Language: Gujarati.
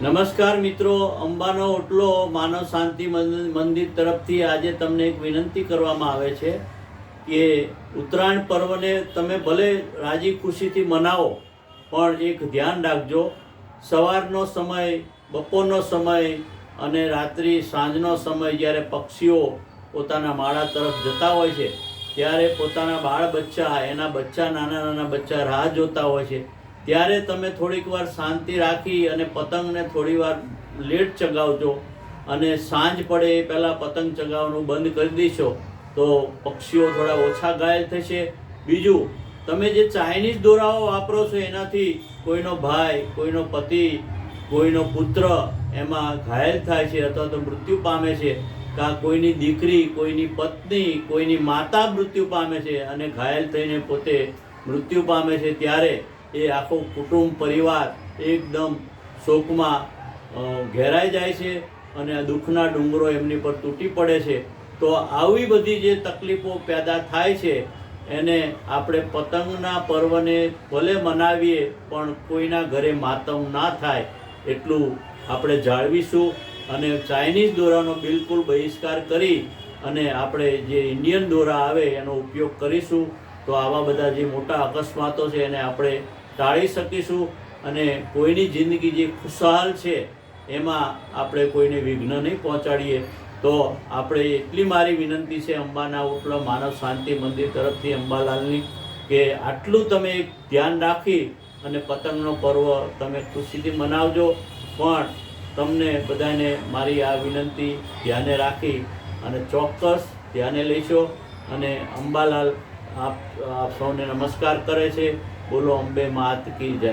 નમસ્કાર મિત્રો, અંબાનો ઓટલો માનવ શાંતિ મંદિર તરફથી આજે તમને એક વિનંતી કરવામાં આવે છે કે ઉત્તરાયણ પર્વને તમે ભલે રાજી ખુશીથી મનાવો, પણ એક ધ્યાન રાખજો. સવારનો સમય, બપોરનો સમય અને રાત્રિ સાંજનો સમય જ્યારે પક્ષીઓ પોતાના માળા તરફ જતા હોય છે ત્યારે પોતાના બાળ બચ્ચા, એના બચ્ચા, નાના નાના બચ્ચા રાહ જોતા હોય છે. ત્યારે તમે થોડીક વાર શાંતિ રાખી અને પતંગને થોડી વાર લેટ ચગાવજો અને સાંજ પડે એ પહેલાં પતંગ ચગાવવાનું બંધ કરી દેશો તો પક્ષીઓ થોડા ઓછા ઘાયલ થશે. બીજું, તમે જે ચાઇનીઝ દોરાઓ વાપરો છો એનાથી કોઈનો ભાઈ, કોઈનો પતિ, કોઈનો પુત્ર એમાં ઘાયલ થાય છે અથવા તો મૃત્યુ પામે છે, કાં કોઈની દીકરી, કોઈની પત્ની, કોઈની માતા મૃત્યુ પામે છે અને ઘાયલ થઈને પોતે મૃત્યુ પામે છે. ત્યારે એ આખો કુટુંબ, પરિવાર એકદમ શોકમાં ઘેરાઈ જાય છે અને દુઃખના ડુંગરો એમની પર તૂટી પડે છે. તો આવી બધી જે તકલીફો પેદા થાય છે એને આપણે પતંગના પર્વને ભલે મનાવીએ પણ કોઈના ઘરે માતમ ના થાય એટલું આપણે જાળવીશું અને ચાઇનીઝ દોરાનો બિલકુલ બહિષ્કાર કરી અને આપણે જે ઇન્ડિયન દોરા આવે એનો ઉપયોગ કરીશું તો આવા બધા જે મોટા અકસ્માતો છે એને આપણે ટાળી શકીશું અને કોઈની જિંદગી જે ખુશહાલ છે એમાં આપણે કોઈને વિઘ્ન નહીં પહોંચાડીએ. તો આપણે એટલી મારી વિનંતી છે અંબાના ઓટલા માનવ શાંતિ મંદિર તરફથી અંબાલાલની કે આટલું તમે ધ્યાન રાખી અને પતંગનો પર્વ તમે ખુશીથી મનાવજો. પણ તમને બધાને મારી આ વિનંતી ધ્યાને રાખી અને ચોક્કસ ધ્યાને લઈશો. અને અંબાલાલ આપ સૌને નમસ્કાર કરે છે. બોલો અંબે માત કી જય.